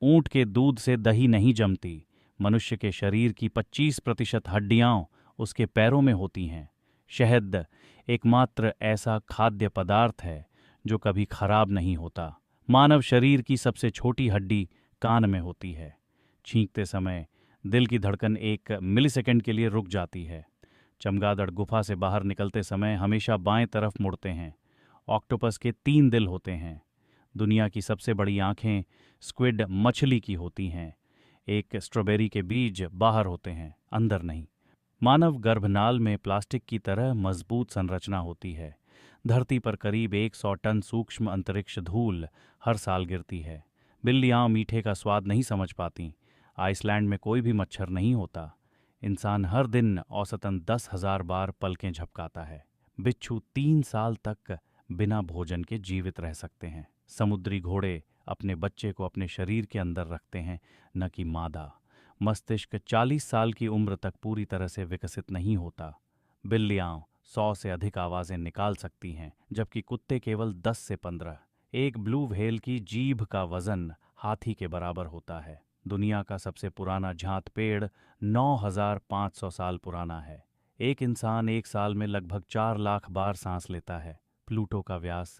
ऊंट के दूध से दही नहीं जमती। मनुष्य के शरीर की 25% हड्डियां उसके पैरों में होती हैं। शहद एकमात्र ऐसा खाद्य पदार्थ है जो कभी खराब नहीं होता। मानव शरीर की सबसे छोटी हड्डी कान में होती है। छींकते समय दिल की धड़कन 1 मिलीसेकंड के लिए रुक जाती है। चमगादड़ गुफा से बाहर निकलते समय हमेशा बाएं तरफ मुड़ते हैं। ऑक्टोपस के 3 दिल होते हैं। दुनिया की सबसे बड़ी आंखें स्क्विड मछली की होती हैं। एक स्ट्रॉबेरी के बीज बाहर होते हैं, अंदर नहीं। मानव गर्भनाल में प्लास्टिक की तरह मजबूत संरचना होती है। धरती पर करीब 100 टन सूक्ष्म अंतरिक्ष धूल हर साल गिरती है। बिल्लियाँ मीठे का स्वाद नहीं समझ पाती। आइसलैंड में कोई भी मच्छर नहीं होता। इंसान हर दिन औसतन 10,000 बार पलकें झपकाता है। बिच्छू 3 साल तक बिना भोजन के जीवित रह सकते हैं। समुद्री घोड़े अपने बच्चे को अपने शरीर के अंदर रखते हैं, न कि मादा। मस्तिष्क 40 साल की उम्र तक पूरी तरह से विकसित नहीं होता। बिल्लियाँ 100 से अधिक आवाज़ें निकाल सकती हैं, जबकि कुत्ते केवल 10 से 15। एक ब्लू व्हेल की जीभ का वजन हाथी के बराबर होता है। दुनिया का सबसे पुराना झांत पेड़ 9,500 साल पुराना है। एक इंसान एक साल में लगभग 4 लाख बार सांस लेता है। प्लूटो का व्यास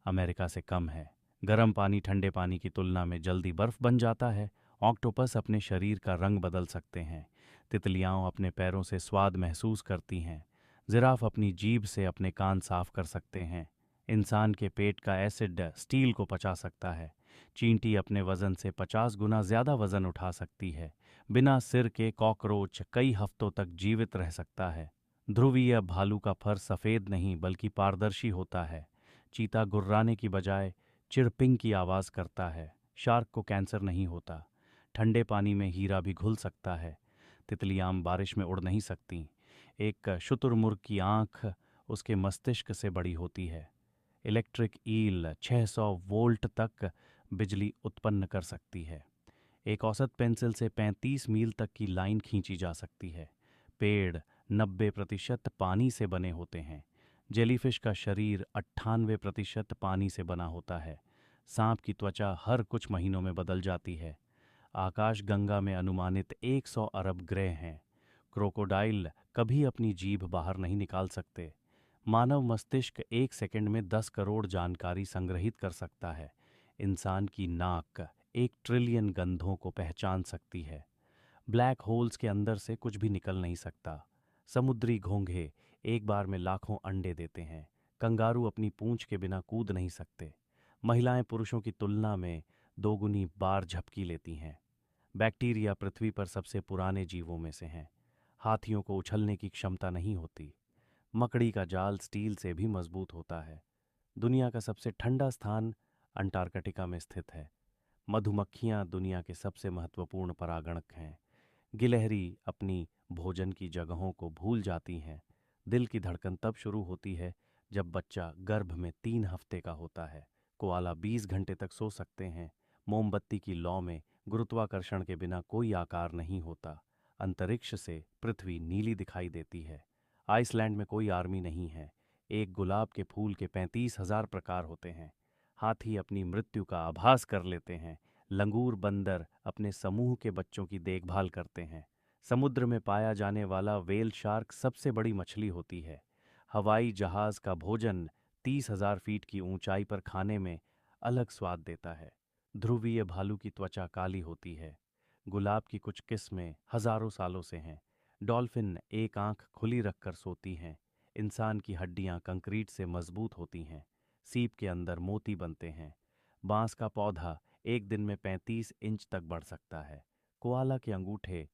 अमेरिका से कम है। गर्म पानी ठंडे पानी की तुलना में जल्दी बर्फ बन जाता है। ऑक्टोपस अपने शरीर का रंग बदल सकते हैं। तितलियाँ अपने पैरों से स्वाद महसूस करती हैं। जिराफ अपनी जीभ से अपने कान साफ कर सकते हैं। इंसान के पेट का एसिड स्टील को पचा सकता है। चींटी अपने वजन से 50 गुना ज्यादा वजन उठा सकती है। बिना सिर के कॉकरोच कई हफ्तों तक जीवित रह सकता है। ध्रुवीय भालू का फर सफेद नहीं बल्कि पारदर्शी होता है। चीता गुर्राने की बजाय चिरपिंग की आवाज करता है। शार्क को कैंसर नहीं होता। ठंडे पानी में हीरा भी घुल सकता है। तितलियाँ बारिश में उड़ नहीं सकती। एक शुतुरमुर्ग की आंख उसके मस्तिष्क से बड़ी होती है। इलेक्ट्रिक ईल 600 वोल्ट तक बिजली उत्पन्न कर सकती है। एक औसत पेंसिल से 35 मील तक की लाइन खींची जा सकती है। पेड़ 90% पानी से बने होते हैं। जेलीफिश का शरीर 98% पानी से बना होता है। सांप की त्वचा हर कुछ महीनों में बदल जाती है। आकाशगंगा में अनुमानित 100 अरब ग्रह हैं। क्रोकोडाइल कभी अपनी जीभ बाहर नहीं निकाल सकते। मानव मस्तिष्क 1 सेकंड में 10 करोड़ जानकारी संग्रहित कर सकता है। इंसान की नाक 1 ट्रिलियन गंधों को पहचान सकती है। ब्लैक होल्स के अंदर से कुछ भी निकल नहीं सकता। समुद्री घोंघे एक बार में लाखों अंडे देते हैं। कंगारू अपनी पूंछ के बिना कूद नहीं सकते। महिलाएं पुरुषों की तुलना में 2 गुनी बार झपकी लेती हैं। बैक्टीरिया पृथ्वी पर सबसे पुराने जीवों में से हैं। हाथियों को उछलने की क्षमता नहीं होती। मकड़ी का जाल स्टील से भी मजबूत होता है। दुनिया का सबसे ठंडा स्थान अंटार्कटिका में स्थित है। मधुमक्खियां दुनिया के सबसे महत्वपूर्ण परागणक हैं। गिलहरी अपनी भोजन की जगहों को भूल जाती हैं। दिल की धड़कन तब शुरू होती है जब बच्चा गर्भ में 3 हफ्ते का होता है। कोआला 20 घंटे तक सो सकते हैं। मोमबत्ती की लौ में गुरुत्वाकर्षण के बिना कोई आकार नहीं होता। अंतरिक्ष से पृथ्वी नीली दिखाई देती है। आइसलैंड में कोई आर्मी नहीं है। एक गुलाब के फूल के 35,000 प्रकार होते हैं। हाथी अपनी मृत्यु का आभास कर लेते हैं। लंगूर बंदर अपने समूह के बच्चों की देखभाल करते हैं। समुद्र में पाया जाने वाला व्हेल शार्क सबसे बड़ी मछली होती है। हवाई जहाज का भोजन 30,000 फीट की ऊंचाई पर खाने में अलग स्वाद देता है। ध्रुवीय भालू की त्वचा काली होती है। गुलाब की कुछ किस्में हजारों सालों से हैं। डॉल्फिन एक आंख खुली रखकर सोती हैं। इंसान की हड्डियां कंक्रीट से मजबूत होती हैं। सीप के अंदर मोती बनते हैं। बांस का पौधा एक दिन में 35 इंच तक बढ़ सकता है। कोआला के अंगूठे